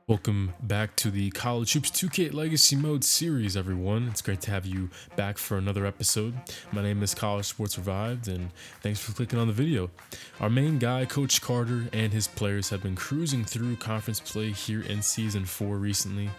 Welcome back to the College Hoops 2K Legacy Mode series, everyone. It's great to have you back for another episode. My name is College Sports Revived, and thanks for clicking on the video. Our main guy, Coach Carter, and his players have been cruising through conference play here in Season 4 recently,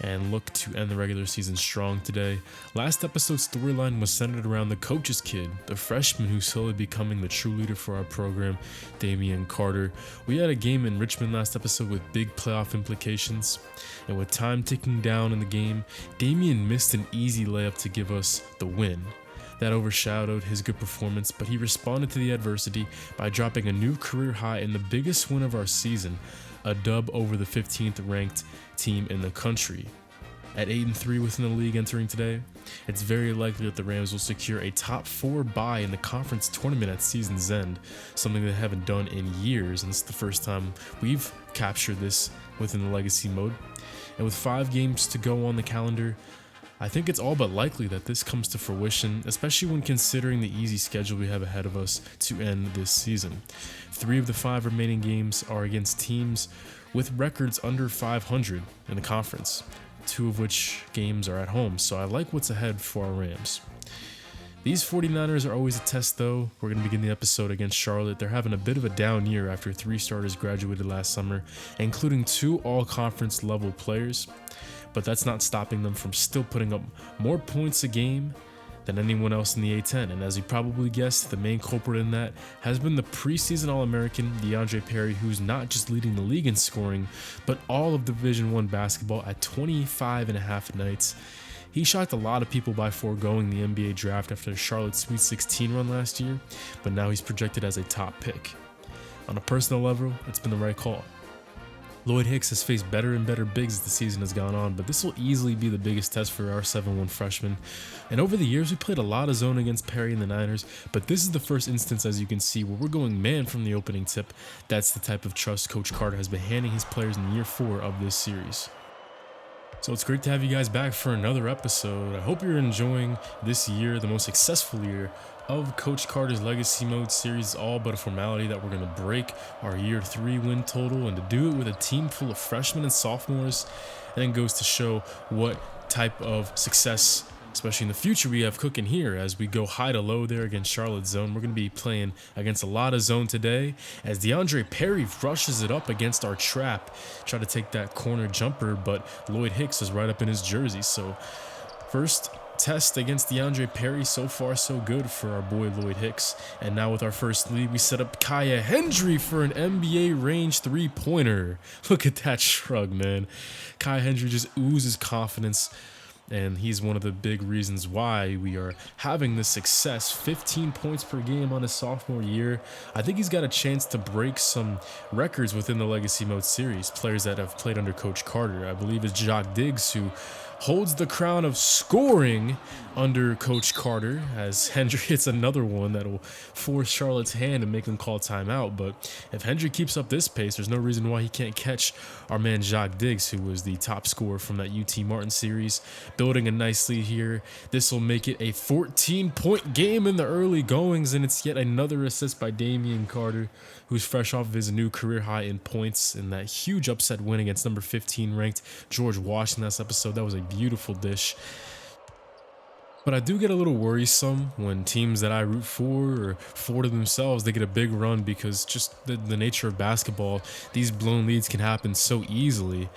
and look to end the regular season strong today. Last episode's storyline was centered around the coach's kid, the freshman who's slowly becoming the true leader for our program, Damian Carter. We had a game in Richmond last episode with big playoff implications, and with time ticking down in the game, Damian missed an easy layup to give us the win. That overshadowed his good performance, but he responded to the adversity by dropping a new career high in the biggest win of our season, a dub over the 15th ranked team in the country. At 8-3 within the league entering today, it's very likely that the Rams will secure a top 4 bye in the conference tournament at season's end, something they haven't done in years, and it's the first time we've captured this within the legacy mode. And with 5 games to go on the calendar, I think it's all but likely that this comes to fruition, especially when considering the easy schedule we have ahead of us to end this season. 3 of the 5 remaining games are against teams with records under 500 in the conference, 2 of which games are at home, so I like what's ahead for our Rams. These 49ers are always a test though. We're going to begin the episode against Charlotte. They're having a bit of a down year after 3 starters graduated last summer, including 2 all-conference level players. But that's not stopping them from still putting up more points a game than anyone else in the A10. And as you probably guessed, the main culprit in that has been the preseason All-American DeAndre Perry, who's not just leading the league in scoring, but all of Division I basketball at 25.5 nights. He shocked a lot of people by foregoing the NBA draft after the Charlotte Sweet 16 run last year, but now he's projected as a top pick. On a personal level, it's been the right call. Lloyd Hicks has faced better and better bigs as the season has gone on, but this will easily be the biggest test for our 7-1 freshman. And over the years, we played a lot of zone against Perry and the Niners, but this is the first instance, as you can see, where we're going man from the opening tip. That's the type of trust Coach Carter has been handing his players in year 4 of this series. So it's great to have you guys back for another episode. I hope you're enjoying this year, the most successful year of Coach Carter's Legacy Mode series. All but a formality that we're going to break our year 3 win total, and to do it with a team full of freshmen and sophomores, and then goes to show what type of success, especially in the future, we have cooking here as we go high to low there against Charlotte zone. We're going to be playing against a lot of zone today as DeAndre Perry rushes it up against our trap, try to take that corner jumper, but Lloyd Hicks is right up in his jersey. So first test against DeAndre Perry, so far so good for our boy Lloyd Hicks. And now with our first lead, we set up Kaya Hendry for an NBA range 3-pointer. Look at that shrug, man. Kaya Hendry just oozes confidence, and he's one of the big reasons why we are having this success. 15 points per game on his sophomore year. I think he's got a chance to break some records within the Legacy Mode series. Players that have played under Coach Carter, I believe, is Jock Diggs, who holds the crown of scoring under Coach Carter, as Hendry hits another one that will force Charlotte's hand and make them call timeout. But if Hendry keeps up this pace, there's no reason why he can't catch our man Jock Diggs, who was the top scorer from that UT Martin series. Building a nice lead here. This will make it a 14-point game in the early goings, and it's yet another assist by Damian Carter, who's fresh off of his new career high in points in that huge upset win against number 15 ranked George Washington last episode. That was a beautiful dish. But I do get a little worrisome when teams that I root for or Fordham themselves, they get a big run, because just the nature of basketball, these blown leads can happen so easily.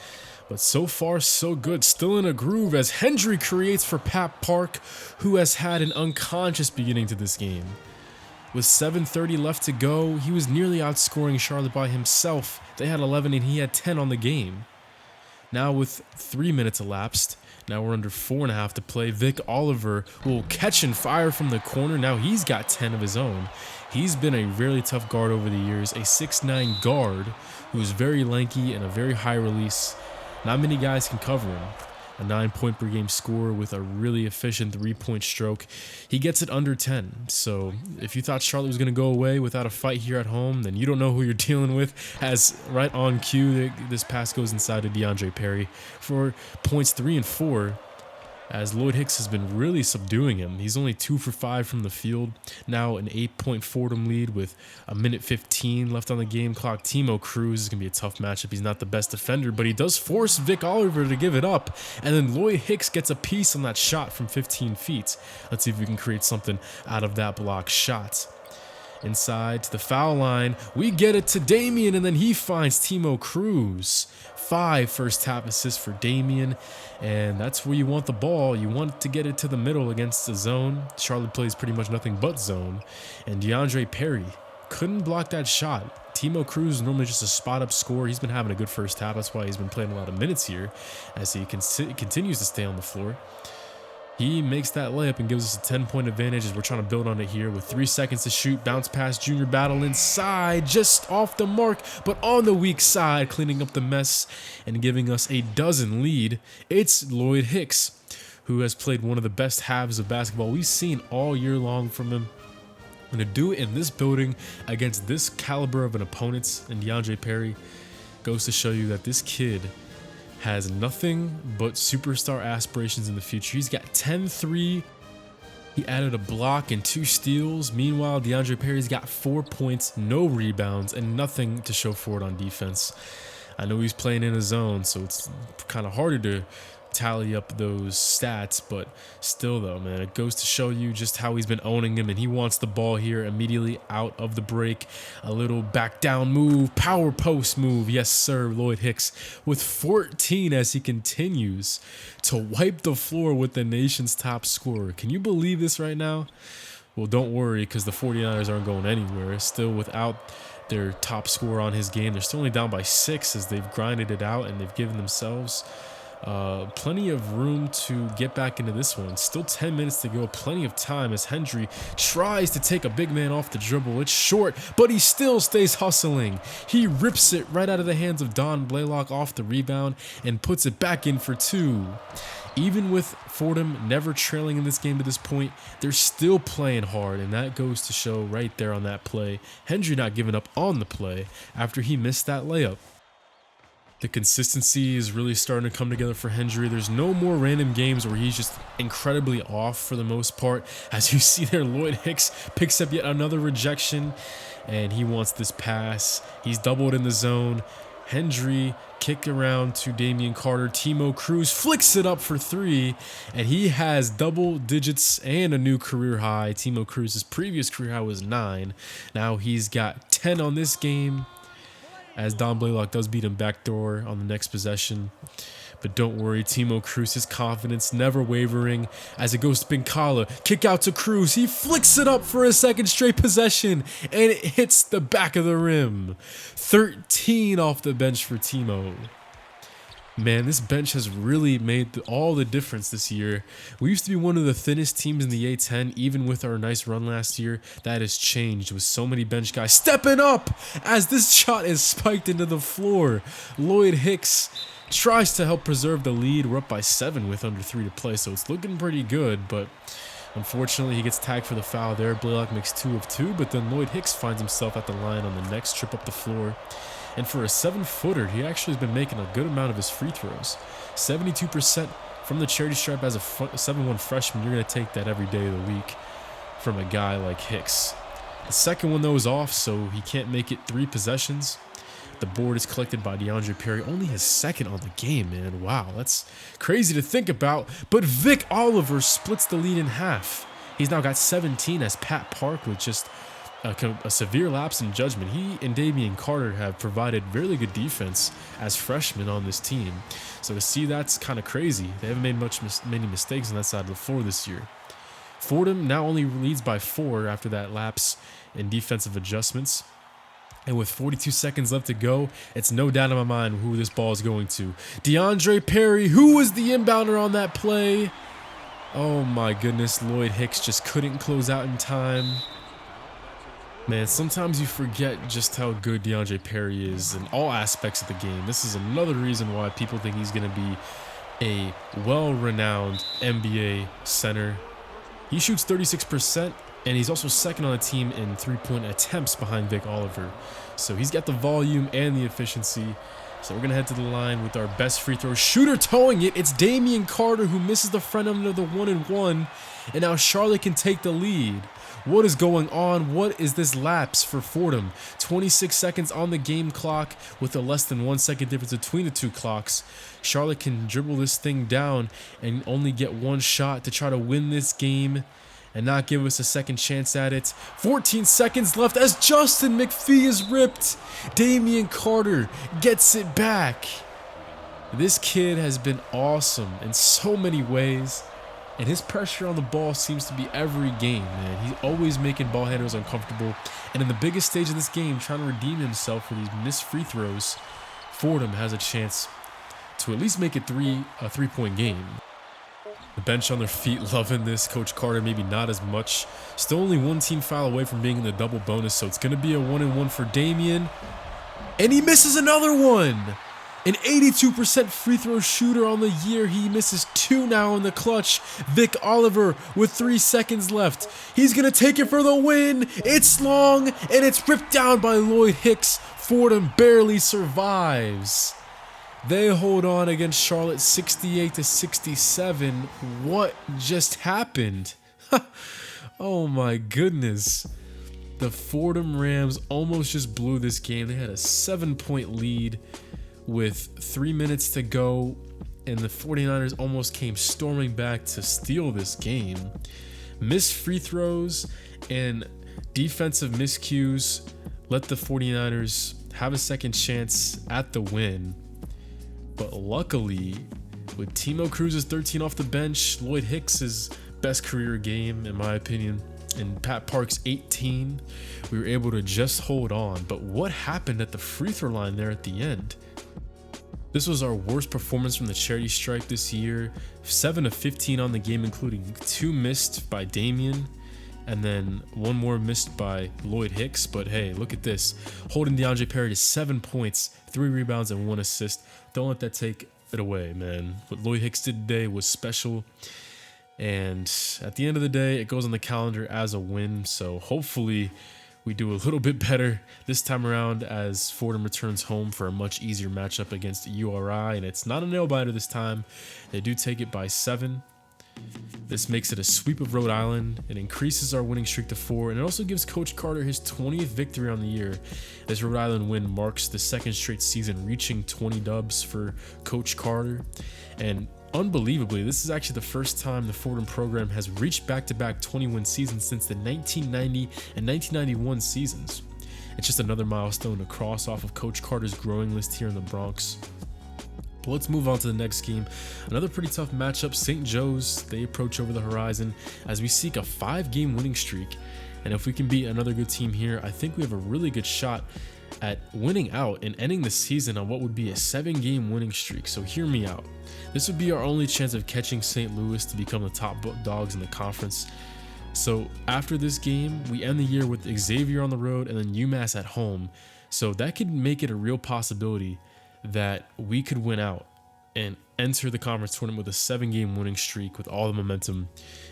But so far, so good. Still in a groove as Hendry creates for Pat Park, who has had an unconscious beginning to this game. With 7:30 left to go, he was nearly outscoring Charlotte by himself. They had 11 and he had 10 on the game. Now with 3 minutes elapsed, now we're under 4.5 to play. Vic Oliver will catch and fire from the corner. Now he's got 10 of his own. He's been a really tough guard over the years, a 6'9 guard who's very lanky and a very high release. Not many guys can cover him. A 9-point per game scorer with a really efficient 3-point stroke. He gets it under 10. So if you thought Charlotte was going to go away without a fight here at home, then you don't know who you're dealing with. As right on cue, this pass goes inside to DeAndre Perry for points 3 and 4. as Lloyd Hicks has been really subduing him. He's only 2 for 5 from the field. Now an 8-point Fordham lead with a minute 15 left on the game clock. Timo Cruz is going to be a tough matchup. He's not the best defender, but he does force Vic Oliver to give it up. And then Lloyd Hicks gets a piece on that shot from 15 feet. Let's see if we can create something out of that block shot. Inside to the foul line, we get it to Damian, and then he finds Timo Cruz. 5 first half assists for Damian, and that's where you want the ball. You want to get it to the middle against the zone. Charlotte plays pretty much nothing but zone, and DeAndre Perry couldn't block that shot. Timo Cruz is normally just a spot-up scorer. He's been having a good first half. That's why he's been playing a lot of minutes here as he continues to stay on the floor. He makes that layup and gives us a 10-point advantage as we're trying to build on it here with 3 seconds to shoot. Bounce pass, Junior battle inside, just off the mark, but on the weak side, cleaning up the mess and giving us a dozen lead. It's Lloyd Hicks, who has played one of the best halves of basketball we've seen all year long from him. And to do it in this building against this caliber of an opponent, and DeAndre Perry, goes to show you that this kid has nothing but superstar aspirations in the future. He's got 10-3. He added a block and 2 steals. Meanwhile, DeAndre Perry's got 4 points, no rebounds, and nothing to show for it on defense. I know he's playing in a zone, so it's kind of harder to tally up those stats, but still though, man, it goes to show you just how he's been owning him, and he wants the ball here immediately out of the break. A little back down move, power post move, yes sir. Lloyd Hicks with 14 as he continues to wipe the floor with the nation's top scorer. Can you believe this right now? Well, don't worry, because the 49ers aren't going anywhere. Still without their top scorer on his game. They're still only down by 6 as they've grinded it out, and they've given themselves plenty of room to get back into this one. Still 10 minutes to go, plenty of time as Hendry tries to take a big man off the dribble. It's short, but he still stays hustling. He rips it right out of the hands of Don Blaylock off the rebound and puts it back in for 2. Even with Fordham never trailing in this game to this point, they're still playing hard, and that goes to show right there on that play. Hendry not giving up on the play after he missed that layup. The consistency is really starting to come together for Hendry. There's no more random games where he's just incredibly off for the most part. As you see there, Lloyd Hicks picks up yet another rejection, and he wants this pass. He's doubled in the zone. Hendry kick around to Damian Carter. Timo Cruz flicks it up for 3, and he has double digits and a new career high. Timo Cruz's previous career high was 9. Now he's got 10 on this game, as Don Blaylock does beat him backdoor on the next possession. But don't worry, Timo Cruz, his confidence never wavering as it goes to Binkala. Kick out to Cruz. He flicks it up for a second straight possession, and it hits the back of the rim. 13 off the bench for Timo. Man, this bench has really made all the difference this year. We used to be one of the thinnest teams in the A10, even with our nice run last year. That has changed with so many bench guys stepping up as this shot is spiked into the floor. Lloyd Hicks tries to help preserve the lead. We're up by 7 with under 3 to play, so it's looking pretty good, but unfortunately he gets tagged for the foul there. Blaylock makes 2 of 2, but then Lloyd Hicks finds himself at the line on the next trip up the floor. And for a 7-footer, he actually has been making a good amount of his free throws. 72% from the charity stripe as a 7'1" freshman. You're going to take that every day of the week from a guy like Hicks. The second one, though, is off, so he can't make it 3 possessions. The board is collected by DeAndre Perry, only his 2nd on the game, man. Wow, that's crazy to think about. But Vic Oliver splits the lead in half. He's now got 17 as Pat Park with just a severe lapse in judgment. He and Damian Carter have provided really good defense as freshmen on this team. So to see that's kind of crazy. They haven't made many mistakes on that side of the floor this year. Fordham now only leads by 4 after that lapse in defensive adjustments. And with 42 seconds left to go, it's no doubt in my mind who this ball is going to. DeAndre Perry, who was the inbounder on that play? Oh my goodness, Lloyd Hicks just couldn't close out in time. Man, sometimes you forget just how good DeAndre Perry is in all aspects of the game. This is another reason why people think he's going to be a well-renowned NBA center. He shoots 36%, and he's also 2nd on the team in 3-point attempts behind Vic Oliver. So he's got the volume and the efficiency, So we're going to head to the line with our best free throw shooter towing it. It's Damian Carter who misses the front end of the 1-and-1. And now Charlotte can take the lead. What is going on? What is this lapse for Fordham? 26 seconds on the game clock with a less than 1 second difference between the two clocks. Charlotte can dribble this thing down and only get one shot to try to win this game and not give us a second chance at it. 14 seconds left as Justin McPhee is ripped. Damian Carter gets it back. This kid has been awesome in so many ways. And his pressure on the ball seems to be every game, man. He's always making ball handlers uncomfortable. And in the biggest stage of this game, trying to redeem himself for these missed free throws, Fordham has a chance to at least make it a three-point game. The bench on their feet loving this. Coach Carter maybe not as much. Still only one team foul away from being in the double bonus, so it's going to be a 1-and-1 for Damian. And he misses another one! An 82% free throw shooter on the year. He misses 2 now in the clutch. Vic Oliver with 3 seconds left. He's going to take it for the win. It's long, and it's ripped down by Lloyd Hicks. Fordham barely survives. They hold on against Charlotte 68-67. What just happened? Oh my goodness. The Fordham Rams almost just blew this game. They had a 7-point lead with 3 minutes to go, and the 49ers almost came storming back to steal this game. Missed free throws and defensive miscues let the 49ers have a second chance at the win. But luckily, with Timo Cruz's 13 off the bench, Lloyd Hicks' best career game, in my opinion, and Pat Park's 18, we were able to just hold on. But what happened at the free throw line there at the end? This was our worst performance from the charity stripe this year. 7 of 15 on the game, including 2 missed by Damian, and then 1 more missed by Lloyd Hicks. But hey, look at this. Holding DeAndre Perry to 7 points, 3 rebounds, and 1 assist. Don't let that take it away, man. What Lloyd Hicks did today was special. And at the end of the day, it goes on the calendar as a win. So hopefully we do a little bit better this time around as Fordham returns home for a much easier matchup against URI. And it's not a nail-biter this time. They do take it by 7. This makes it a sweep of Rhode Island. It increases our winning streak to 4. And it also gives Coach Carter his 20th victory on the year. This Rhode Island win marks the 2nd straight season reaching 20 dubs for Coach Carter. And unbelievably, this is actually the first time the Fordham program has reached back-to-back 20-win seasons since the 1990 and 1991 seasons. It's just another milestone to cross off of Coach Carter's growing list here in the Bronx. But let's move on to the next game. Another pretty tough matchup, St. Joe's. They approach over the horizon as we seek a 5-game winning streak. And if we can beat another good team here, I think we have a really good shot at winning out and ending the season on what would be a 7-game winning streak. So hear me out. This would be our only chance of catching St. Louis to become the top dogs in the conference. So after this game, we end the year with Xavier on the road and then UMass at home. So that could make it a real possibility that we could win out and enter the conference tournament with a 7-game winning streak with all the momentum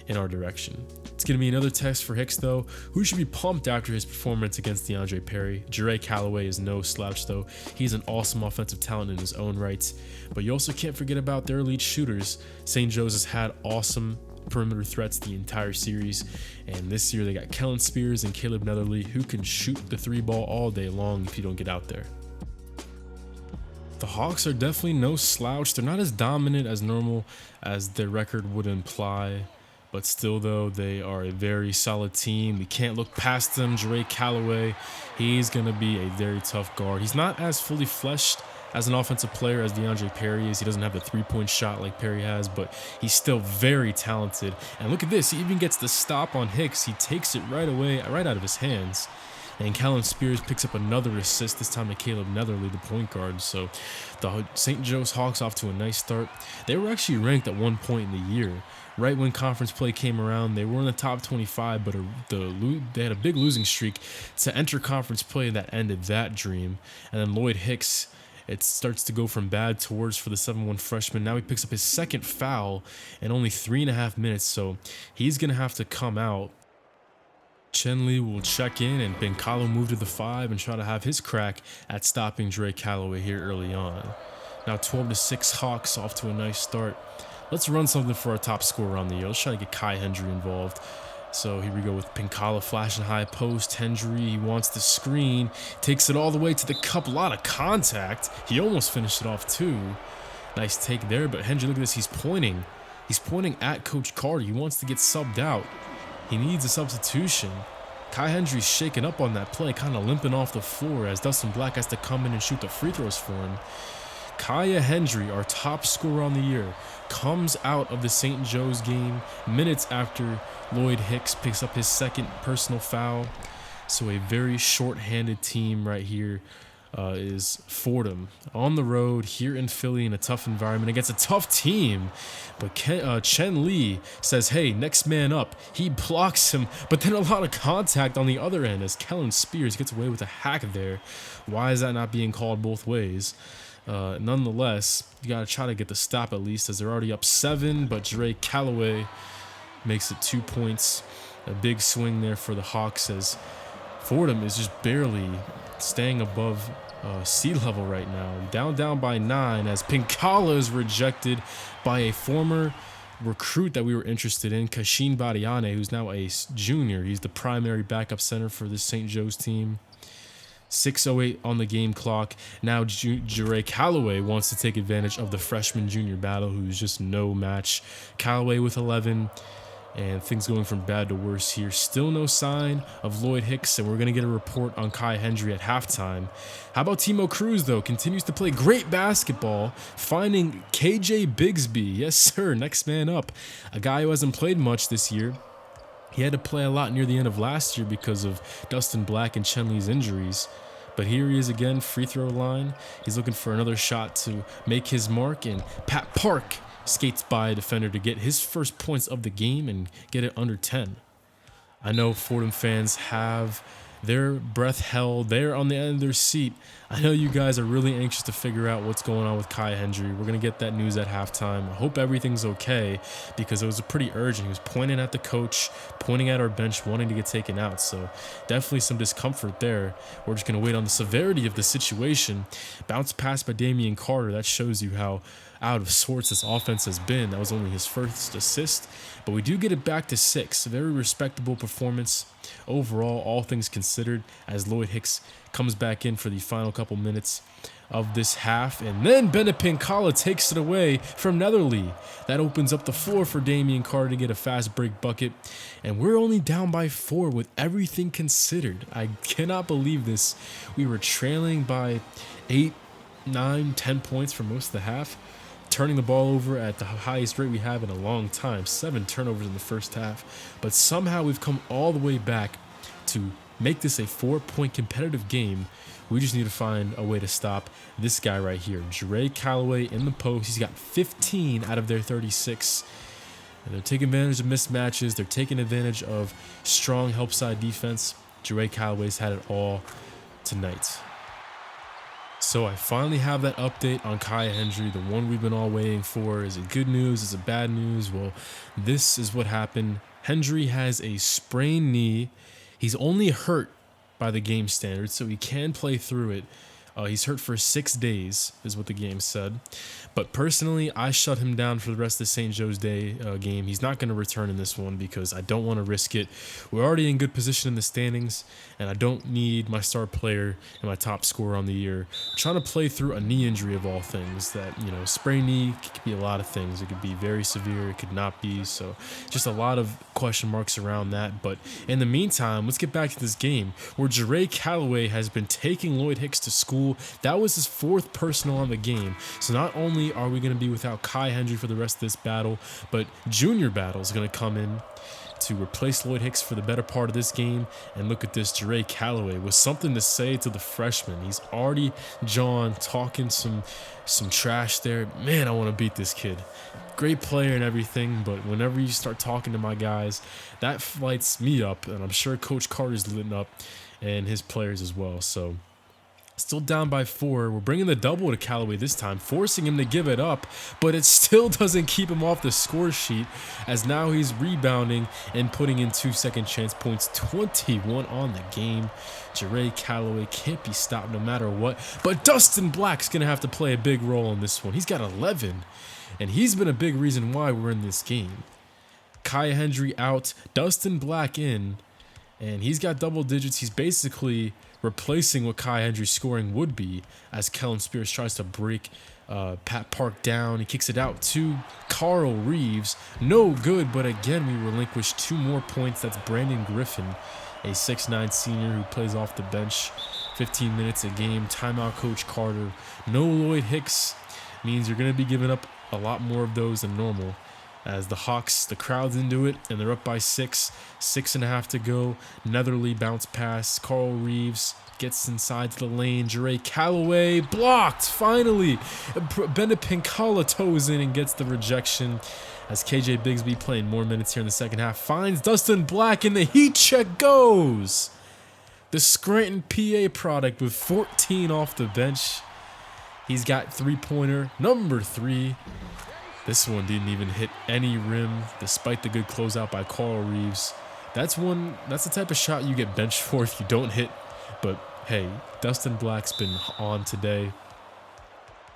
in our direction. It's going to be another test for Hicks, though, who should be pumped after his performance against DeAndre Perry. Jure Calloway is no slouch, though. He's an awesome offensive talent in his own right. But you also can't forget about their elite shooters. St. Joe's has had awesome perimeter threats the entire series, and this year they got Kellen Spears and Caleb Netherly, who can shoot the 3-ball all day long if you don't get out there. The Hawks are definitely no slouch. They're not as dominant as normal as their record would imply, but still, though, they are a very solid team. We can't look past them. Jure Calloway, he's going to be a very tough guard. He's not as fully fleshed as an offensive player as DeAndre Perry is. He doesn't have the 3-point shot like Perry has, but he's still very talented. And look at this. He even gets the stop on Hicks. He takes it right away, right out of his hands. And Callum Spears picks up another assist, this time to Caleb Netherly, the point guard. So the St. Joe's Hawks off to a nice start. They were actually ranked at one point in the year. Right when conference play came around, they were in the top 25, but they had a big losing streak to enter conference play that ended that dream. And then Lloyd Hicks, it starts to go from bad to worse for the 7-1 freshman. Now he picks up his 2nd foul in only 3.5 minutes, so he's going to have to come out Chen Li will check in, and Bengala move to the 5 and try to have his crack at stopping Dre Calloway here early on. Now 12-6 Hawks, off to a nice start. Let's run something for our top scorer on the year. Let's try to get Kai Hendry involved. So here we go with Bengala flashing high post. Hendry, he wants the screen, takes it all the way to the cup. A lot of contact. He almost finished it off too. Nice take there, but Hendry, look at this. He's pointing. He's pointing at Coach Carter. He wants to get subbed out. He needs a substitution. Kai Hendry's shaking up on that play, kind of limping off the floor as Dustin Black has to come in and shoot the free throws for him. Kaya Hendry, our top scorer on the year, comes out of the St. Joe's game minutes after Lloyd Hicks picks up his second personal foul. So a very short-handed team right here is Fordham on the road here in Philly in a tough environment against a tough team. But Chen Li says, hey, next man up. He blocks him, but then a lot of contact on the other end as Kellen Spears gets away with a hack there. Why is that not being called both ways? Nonetheless, you got to try to get the stop at least as they're already up 7, but Dre Calloway makes it 2 points. A big swing there for the Hawks as Fordham is just barely staying above sea level right now. Down by 9 as Pinkala is rejected by a former recruit that we were interested in, Kashin Badiane, who's now a junior. He's the primary backup center for this St. Joe's team. 6:08 on the game clock. Now Dre Calloway wants to take advantage of the freshman-junior battle, who's just no match. Calloway with 11. And things going from bad to worse here. Still no sign of Lloyd Hicks, and we're going to get a report on Kai Hendry at halftime. How about Timo Cruz, though? Continues to play great basketball, finding KJ Bigsby. Yes, sir, next man up. A guy who hasn't played much this year. He had to play a lot near the end of last year because of Dustin Black and Chen Li's injuries. But here he is again, free throw line. He's looking for another shot to make his mark, and Pat Park skates by a defender to get his first points of the game and get it under 10. I know Fordham fans have their breath held. They're on the end of their seat. I know you guys are really anxious to figure out what's going on with Kai Hendry. We're going to get that news at halftime. I hope everything's okay because it was pretty urgent. He was pointing at the coach, pointing at our bench, wanting to get taken out. So definitely some discomfort there. We're just going to wait on the severity of the situation. Bounce pass by Damian Carter. That shows you how out of sorts this offense has been. That was only his first assist, but we do get it back to 6. A very respectable performance overall, all things considered, as Lloyd Hicks comes back in for the final couple minutes of this half, and then Bennett Pinkala takes it away from Netherly. That opens up the floor for Damian Carter to get a fast break bucket, and we're only down by 4 with everything considered. I cannot believe this. We were trailing by 8, 9, 10 points for most of the half, turning the ball over at the highest rate we have in a long time, 7 turnovers in the first half. But somehow we've come all the way back to make this a 4-point competitive game. We just need to find a way to stop this guy right here. Dre Calloway in the post. He's got 15 out of their 36. And they're taking advantage of mismatches. They're taking advantage of strong help side defense. Dre Calloway's had it all tonight. So I finally have that update on Kai Hendry, the one we've been all waiting for. Is it good news? Is it bad news? Well, this is what happened. Hendry has a sprained knee. He's only hurt by the game standards, so he can play through it. He's hurt for 6 days, is what the game said. But personally, I shut him down for the rest of the St. Joe's Day game. He's not going to return in this one because I don't want to risk it. We're already in good position in the standings, and I don't need my star player and my top scorer on the year trying to play through a knee injury of all things. That, you know, sprained knee could be a lot of things. It could be very severe. It could not be. So just a lot of question marks around that. But in the meantime, let's get back to this game where Dre Calloway has been taking Lloyd Hicks to school. That was his 4th personal on the game. So not only are we going to be without Kai Hendry for the rest of this battle, but Junior Battle is going to come in to replace Lloyd Hicks for the better part of this game. And look at this, Dre Calloway with something to say to the freshman. He's already talking some trash there. Man, I want to beat this kid. Great player and everything, but whenever you start talking to my guys, that lights me up, and I'm sure Coach Carter's lit up and his players as well. So Still down by 4. We're bringing the double to Callaway this time, forcing him to give it up, but it still doesn't keep him off the score sheet, as now he's rebounding and putting in 2 second chance points. 21 on the game. Xavier Callaway can't be stopped no matter what, but Dustin Black's going to have to play a big role in this one. He's got 11, and he's been a big reason why we're in this game. Kai Hendry out, Dustin Black in, and he's got double digits. He's basically replacing what Kai Hendry's scoring would be, as Kellen Spears tries to break Pat Park down. He kicks it out to Carl Reeves. No good, but again, we relinquish 2 more points. That's Brandon Griffin, a 6'9 senior who plays off the bench 15 minutes a game. Timeout, Coach Carter. No Lloyd Hicks means you're going to be giving up a lot more of those than normal, as the Hawks, the crowd's into it, and they're up by 6. 6.5 to go. Netherly bounce pass. Carl Reeves gets inside to the lane. Xavier Callaway blocked, finally. Bennett Pincala toes in and gets the rejection, as KJ Bigsby, playing more minutes here in the second half, finds Dustin Black, and the heat check goes. The Scranton PA product with 14 off the bench. He's got three-pointer number 3. This one didn't even hit any rim, despite the good closeout by Carl Reeves. That's the type of shot you get benched for if you don't hit. But hey, Dustin Black's been on today.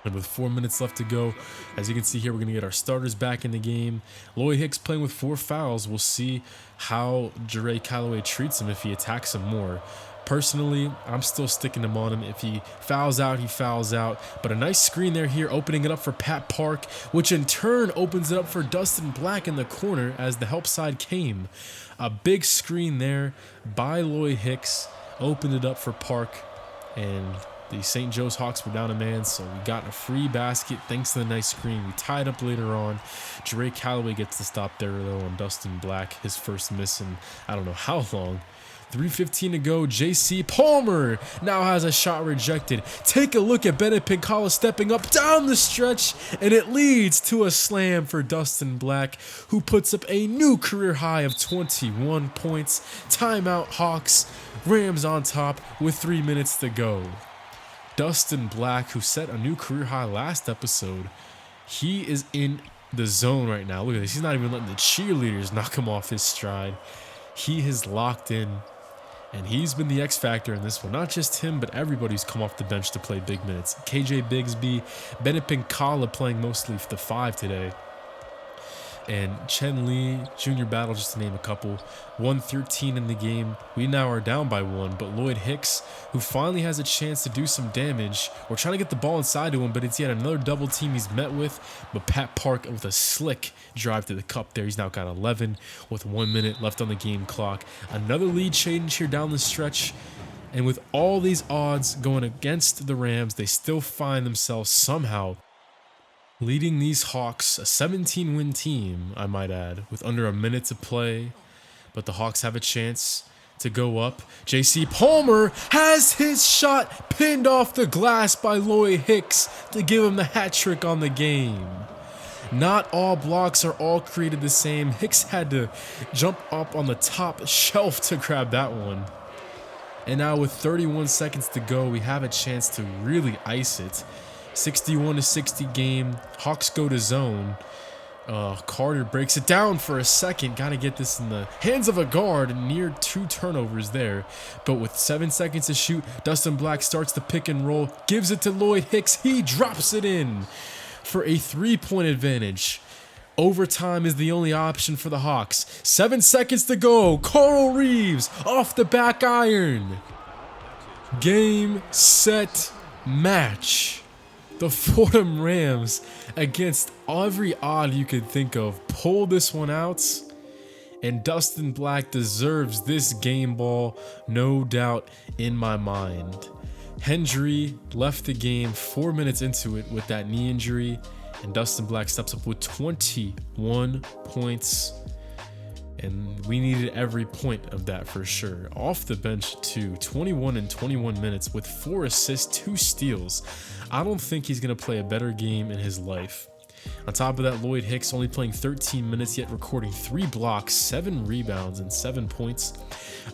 And with 4 minutes left to go, as you can see here, we're going to get our starters back in the game. Lloyd Hicks playing with 4 fouls. We'll see how Xavier Callaway treats him if he attacks him more. Personally, I'm still sticking him on him. If he fouls out, he fouls out. But a nice screen there here, opening it up for Pat Park, which in turn opens it up for Dustin Black in the corner as the help side came. A big screen there by Lloyd Hicks opened it up for Park, and the St. Joe's Hawks were down a man, so we got a free basket thanks to the nice screen. We tied up later on. Xavier Callaway gets the stop there, though, on Dustin Black, his first miss in I don't know how long. 3:15 to go. J.C. Palmer now has a shot rejected. Take a look at Bennett Pincala stepping up down the stretch, and it leads to a slam for Dustin Black, who puts up a new career high of 21 points. Timeout, Hawks. Rams on top with 3 minutes to go. Dustin Black, who set a new career high last episode, he is in the zone right now. Look at this. He's not even letting the cheerleaders knock him off his stride. He has locked in, and he's been the X factor in this one. Not just him, but everybody's come off the bench to play big minutes. KJ Bigsby, Bennett Pincala playing mostly the 5 today, and Chen Lee, Junior Battle, just to name a couple. 1:13 in the game. We now are down by 1, but Lloyd Hicks, who finally has a chance to do some damage. We're trying to get the ball inside to him, but it's yet another double team he's met with. But Pat Park with a slick drive to the cup there. He's now got 11 with 1 minute left on the game clock. Another lead change here down the stretch. And with all these odds going against the Rams, they still find themselves somehow leading these Hawks, a 17-win team, I might add, with under a minute to play. But the Hawks have a chance to go up. J.C. Palmer has his shot pinned off the glass by Lloyd Hicks to give him the hat trick on the game. Not all blocks are all created the same. Hicks had to jump up on the top shelf to grab that one. And now with 31 seconds to go, we have a chance to really ice it. 61-60 game. Hawks go to zone. Carter breaks it down for a second. Got to get this in the hands of a guard. Near 2 turnovers there. But with 7 seconds to shoot, Dustin Black starts the pick and roll. Gives it to Lloyd Hicks. He drops it in for a 3-point advantage. Overtime is the only option for the Hawks. 7 seconds to go. Carl Reeves off the back iron. Game, set, match. The Fordham Rams, against every odd you could think of, pull this one out. And Dustin Black deserves this game ball, no doubt in my mind. Hendry left the game 4 minutes into it with that knee injury. And Dustin Black steps up with 21 points. And we needed every point of that for sure. Off the bench too, 21 in 21 minutes with 4 assists, 2 steals. I don't think he's going to play a better game in his life. On top of that, Lloyd Hicks only playing 13 minutes, yet recording 3 blocks, 7 rebounds, and 7 points.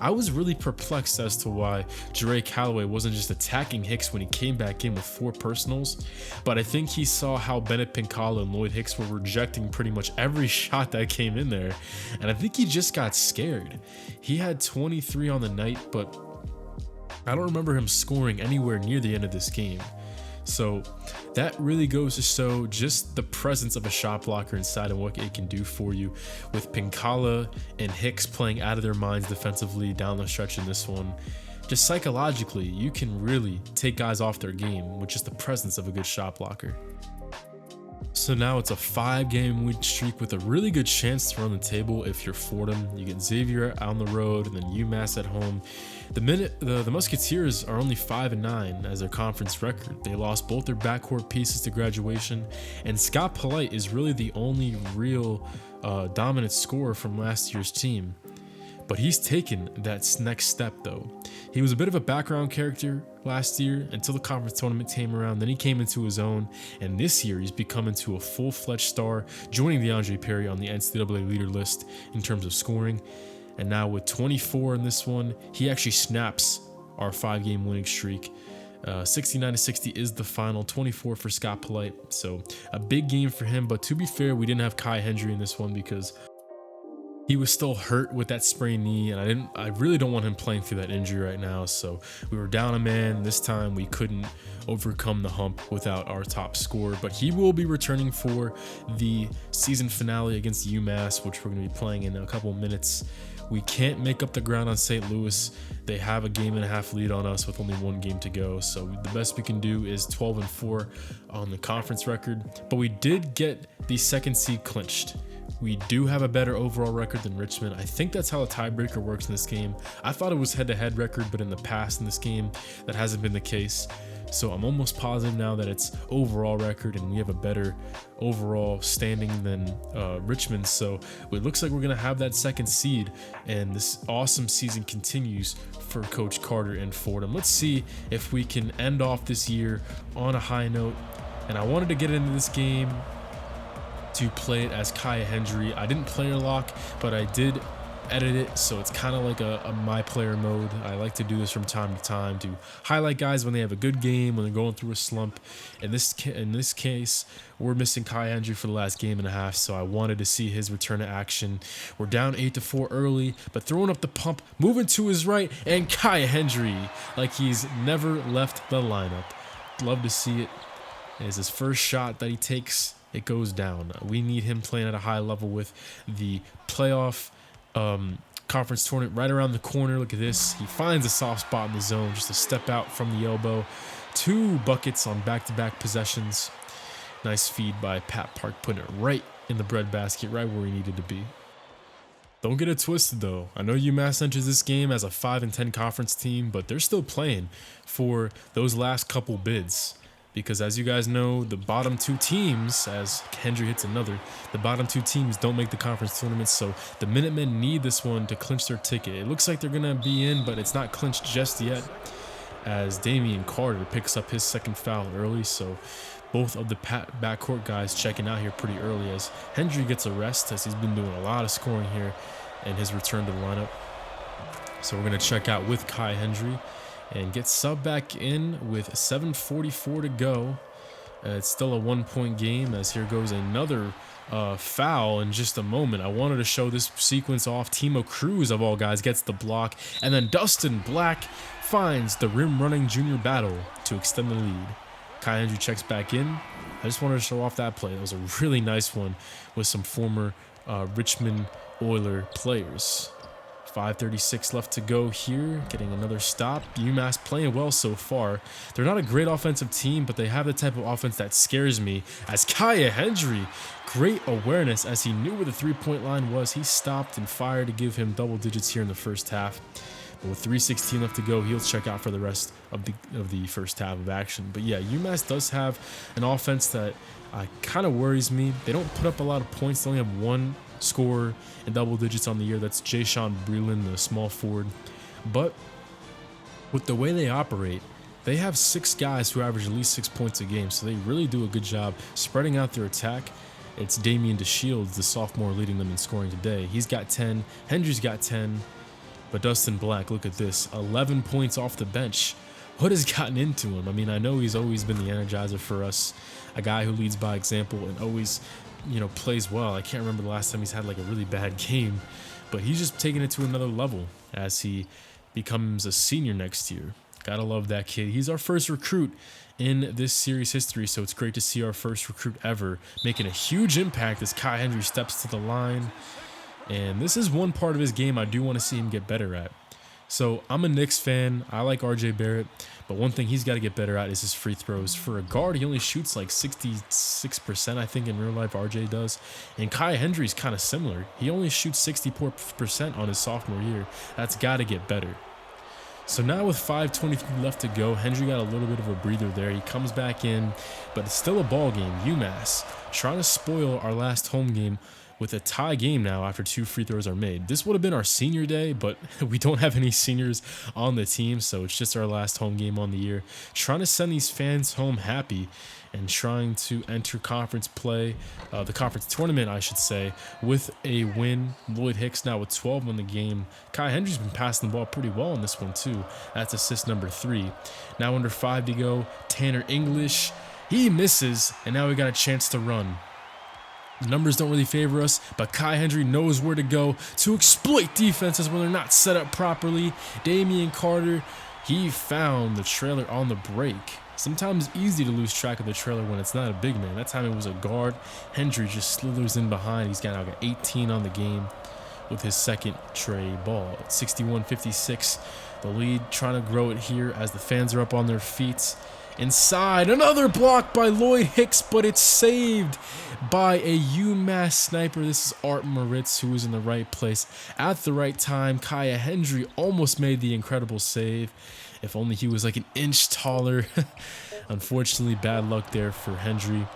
I was really perplexed as to why Jare Calloway wasn't just attacking Hicks when he came back in with 4 personals, but I think he saw how Bennett Pincala and Lloyd Hicks were rejecting pretty much every shot that came in there, and I think he just got scared. He had 23 on the night, but I don't remember him scoring anywhere near the end of this game. So that really goes to show just the presence of a shot blocker inside and what it can do for you, with Pincala and Hicks playing out of their minds defensively down the stretch in this one. Just psychologically, you can really take guys off their game with just the presence of a good shot blocker. So now it's a 5-game win streak with a really good chance to run the table if you're Fordham. You get Xavier on the road and then UMass at home. The Musketeers are only 5-9 as their conference record. They lost both their backcourt pieces to graduation, and Scott Polite is really the only real dominant scorer from last year's team. But he's taken that next step though. He was a bit of a background character last year until the conference tournament came around. Then he came into his own, and this year he's become into a full-fledged star, joining DeAndre Perry on the NCAA leader list in terms of scoring. And now with 24 in this one, he actually snaps our 5-game winning streak. 69-60 is the final, 24 for Scott Polite. So a big game for him, but to be fair, we didn't have Kai Hendry in this one because he was still hurt with that sprained knee, and I really don't want him playing through that injury right now. So we were down a man. This time we couldn't overcome the hump without our top scorer, but he will be returning for the season finale against UMass, which we're going to be playing in a couple minutes. We can't make up the ground on St. Louis. They have a 1.5 game lead on us with only 1 game to go. So the best we can do is 12-4 on the conference record, but we did get the 2nd seed clinched. We do have a better overall record than Richmond. I think that's how the tiebreaker works in this game. I thought it was head-to-head record, but in the past in this game, that hasn't been the case. So I'm almost positive now that it's overall record and we have a better overall standing than Richmond. So it looks like we're going to have that 2nd seed, and this awesome season continues for Coach Carter and Fordham. Let's see if we can end off this year on a high note. And I wanted to get into this game to play it as Kai Hendry. I didn't player lock, but I did edit it, so it's kind of like a my player mode. I like to do this from time to time to highlight guys when they have a good game, when they're going through a slump. In this case, we're missing Kai Hendry for the last 1.5 games, so I wanted to see his return to action. We're down 8-4 early, but throwing up the pump, moving to his right, and Kai Hendry like he's never left the lineup. Love to see it. It is his first shot that he takes. It goes down. We need him playing at a high level with the playoff conference tournament right around the corner. Look at this. He finds a soft spot in the zone, just a step out from the elbow. 2 buckets on back-to-back possessions. Nice feed by Pat Park, putting it right in the breadbasket, right where he needed to be. Don't get it twisted though. I know UMass enters this game as a 5-10 conference team, but they're still playing for those last couple bids. Because as you guys know, the bottom 2 teams, as Hendry hits another, the bottom 2 teams don't make the conference tournament, so the Minutemen need this one to clinch their ticket. It looks like they're going to be in, but it's not clinched just yet, as Damian Carter picks up his 2nd foul early, so both of the backcourt guys checking out here pretty early as Hendry gets a rest, as he's been doing a lot of scoring here in his return to the lineup. So we're going to check out with Kai Hendry and get sub back in with 7:44 to go. It's still a 1-point game, as here goes another foul in just a moment. I wanted to show this sequence off. Timo Cruz, of all guys, gets the block, and then Dustin Black finds the rim running junior battle to extend the lead. Kai Hendry checks back in. I just wanted to show off that play. That was a really nice one with some former Richmond Oiler players. 5:36 left to go here, getting another stop. UMass playing well so far. They're not a great offensive team, but they have the type of offense that scares me. As Kai Hendry, great awareness as he knew where the 3-point line was. He stopped and fired to give him double digits here in the first half. But with 3:16 left to go, he'll check out for the rest of the first half of action. But yeah, UMass does have an offense that kind of worries me. They don't put up a lot of points. They only have 1 scorer in double digits on the year. That's Jay Sean Breland, the small forward. But with the way they operate, They have 6 guys who average at least 6 points a game, so they really do a good job spreading out their attack. It's Damian DeShields, the sophomore, leading them in scoring today. He's got 10. Hendry's got 10. But Dustin Black, look at this, 11 points off the bench. What has gotten into him? I mean, I know he's always been the energizer for us, a guy who leads by example and always, plays well. I can't remember the last time he's had like a really bad game, but he's just taking it to another level as he becomes a senior next year. Gotta love that kid. He's our first recruit in this series history, so it's great to see our first recruit ever making a huge impact as Kai Hendry steps to the line. And this is one part of his game I do want to see him get better at. So I'm a Knicks fan. I like RJ Barrett, but one thing he's got to get better at is his free throws. For a guard, he only shoots like 66%, I think in real life RJ does. And Kai Hendry's kind of similar. He only shoots 64% on his sophomore year. That's got to get better. So now with 5:23 left to go, Hendry got a little bit of a breather there. He comes back in, but it's still a ball game. UMass trying to spoil our last home game with a tie game now after 2 free throws are made. This would have been our senior day, but we don't have any seniors on the team, so it's just our last home game on the year. Trying to send these fans home happy and trying to enter conference play, the conference tournament, I should say, with a win. Lloyd Hicks now with 12 on the game. Kai Hendry's been passing the ball pretty well in this one too. That's assist number 3. Now under 5 to go, Tanner English, he misses, and now we got a chance to run. The numbers don't really favor us, but Kai Hendry knows where to go to exploit defenses when they're not set up properly. Damian Carter, he found the trailer on the break. Sometimes easy to lose track of the trailer when it's not a big man. That time it was a guard. Hendry just slithers in behind. He's got 18 on the game with his second tray ball. 61-56, the lead, trying to grow it here as the fans are up on their feet. Inside, another block by Lloyd Hicks, but it's saved by a UMass sniper. This is Art Moritz, who was in the right place at the right time. Kai Hendry almost made the incredible save. If only he was like an inch taller. Unfortunately, bad luck there for Hendry.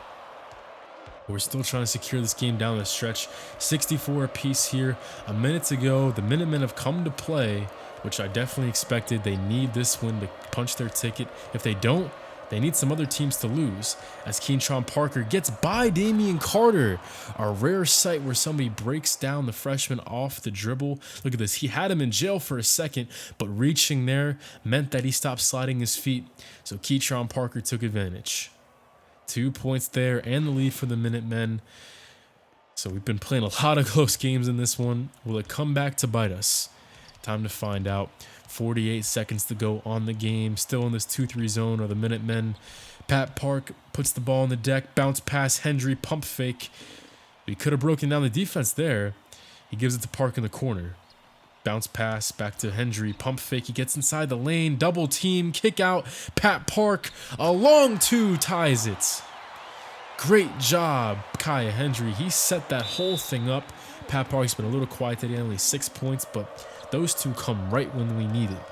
We're still trying to secure this game down the stretch. 64 apiece here. A minute to go. The Minutemen have come to play, which I definitely expected. They need this win to punch their ticket. If they don't, they need some other teams to lose, as Keentron Parker gets by Damian Carter. A rare sight where somebody breaks down the freshman off the dribble. Look at this. He had him in jail for a second, but reaching there meant that he stopped sliding his feet. So Keentron Parker took advantage. 2 points there and the lead for the Minutemen. So we've been playing a lot of close games in this one. Will it come back to bite us? Time to find out. 48 seconds to go on the game. Still in this 2-3 zone are the Minutemen. Pat Park puts the ball on the deck. Bounce pass Hendry. Pump fake. He could have broken down the defense there. He gives it to Park in the corner. Bounce pass back to Hendry. Pump fake. He gets inside the lane. Double team. Kick out. Pat Park. A long 2 ties it. Great job, Kai Hendry. He set that whole thing up. Pat Park's been a little quiet today. Only 6 points, but those 2 come right when we need it.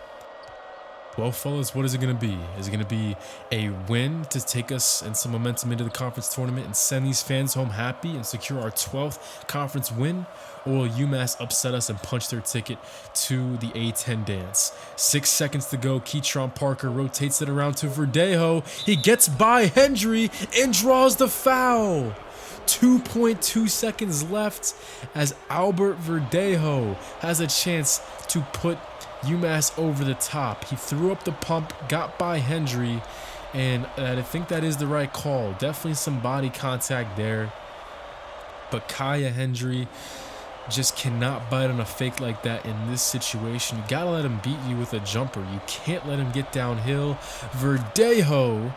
Well, fellas, what is it going to be? Is it going to be a win to take us and some momentum into the conference tournament and send these fans home happy and secure our 12th conference win? Or will UMass upset us and punch their ticket to the A10 dance? 6 seconds to go. Keentron Parker rotates it around to Verdejo. He gets by Hendry and draws the foul. 2.2 seconds left as Albert Verdejo has a chance to put UMass over the top. He threw up the pump, got by Hendry, and I think that is the right call. Definitely some body contact there. But Kai Hendry just cannot bite on a fake like that in this situation. You gotta let him beat you with a jumper. You can't let him get downhill. Verdejo,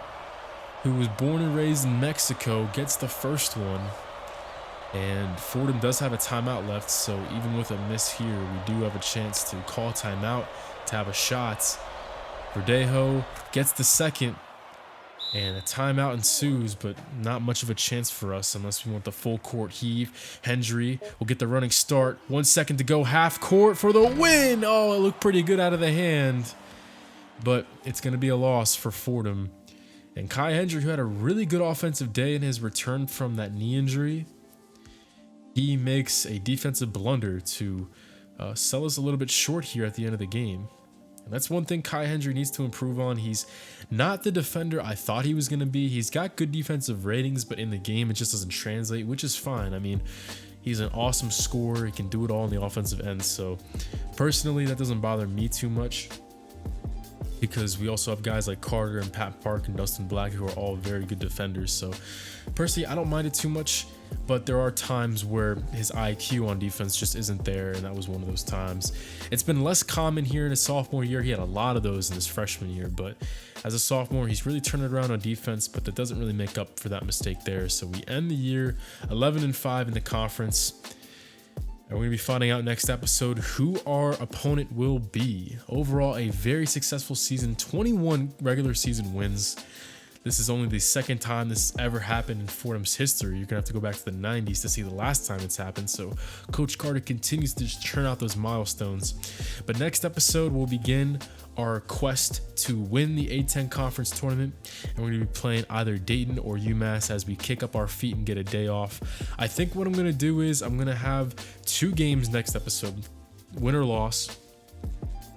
who was born and raised in Mexico, gets the first one. And Fordham does have a timeout left, so even with a miss here, we do have a chance to call timeout to have a shot. Verdejo gets the second, and a timeout ensues, but not much of a chance for us unless we want the full court heave. Hendry will get the running start. 1 second to go, half court for the win. Oh, it looked pretty good out of the hand, but it's going to be a loss for Fordham. And Kai Hendry, who had a really good offensive day in his return from that knee injury, he makes a defensive blunder to sell us a little bit short here at the end of the game. And that's one thing Kai Hendry needs to improve on. He's not the defender I thought he was going to be. He's got good defensive ratings, but in the game, it just doesn't translate, which is fine. I mean, he's an awesome scorer. He can do it all on the offensive end. So personally, that doesn't bother me too much, because we also have guys like Carter and Pat Park and Dustin Black, who are all very good defenders. So personally, I don't mind it too much, but there are times where his IQ on defense just isn't there, and that was one of those times. It's been less common here in his sophomore year. He had a lot of those in his freshman year, but as a sophomore, he's really turned it around on defense, but that doesn't really make up for that mistake there. So we end the year 11-5 in the conference. And we're going to be finding out next episode who our opponent will be. Overall, a very successful season, 21 regular season wins. This is only the second time this ever happened in Fordham's history. You're going to have to go back to the 90s to see the last time it's happened. So Coach Carter continues to just churn out those milestones. But next episode, we'll begin our quest to win the A10 conference tournament, and we're going to be playing either Dayton or UMass as we kick up our feet and get a day off. I think what I'm going to do is I'm going to have 2 games next episode, win or loss.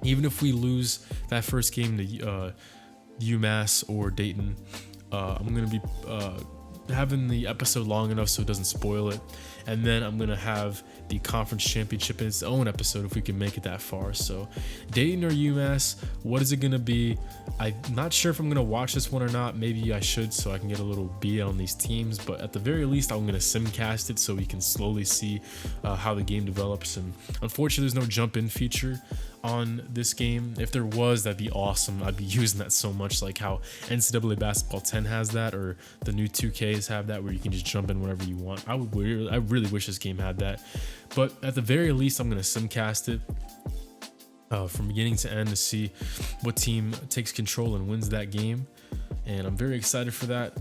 Even if we lose that first game to UMass or Dayton, I'm going to be having the episode long enough so it doesn't spoil it, and then I'm going to have the conference championship in its own episode if we can make it that far. So Dayton or UMass, what is it going to be? I'm not sure if I'm going to watch this one or not. Maybe I should, so I can get a little beat on these teams, but at the very least, I'm going to simcast it so we can slowly see how the game develops. And unfortunately, there's no jump in feature on this game. If there was, that'd be awesome. I'd be using that so much, like how NCAA Basketball 10 has that, or the new 2Ks have that, where you can just jump in whenever you want. I really wish this game had that. But at the very least, I'm going to simcast it from beginning to end to see what team takes control and wins that game. And I'm very excited for that.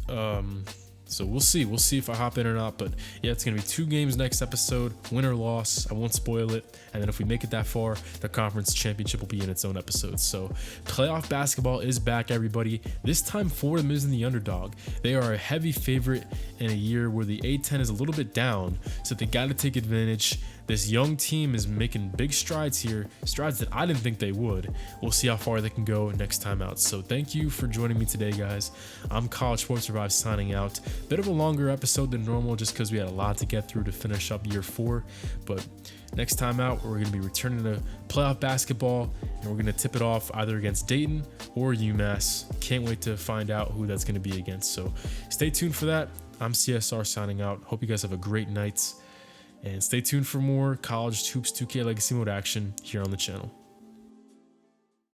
So we'll see. We'll see if I hop in or not. But yeah, it's going to be 2 games next episode, win or loss. I won't spoil it. And then if we make it that far, the conference championship will be in its own episode. So playoff basketball is back, everybody. This time, Fordham isn't the underdog. They are a heavy favorite in a year where the A10 is a little bit down. So they got to take advantage. This young team is making big strides here, strides that I didn't think they would. We'll see how far they can go next time out. So thank you for joining me today, guys. I'm College Sports Revive signing out. Bit of a longer episode than normal just because we had a lot to get through to finish up year 4. But next time out, we're going to be returning to playoff basketball, and we're going to tip it off either against Dayton or UMass. Can't wait to find out who that's going to be against. So stay tuned for that. I'm CSR signing out. Hope you guys have a great night. And stay tuned for more College Hoops 2K Legacy Mode action here on the channel.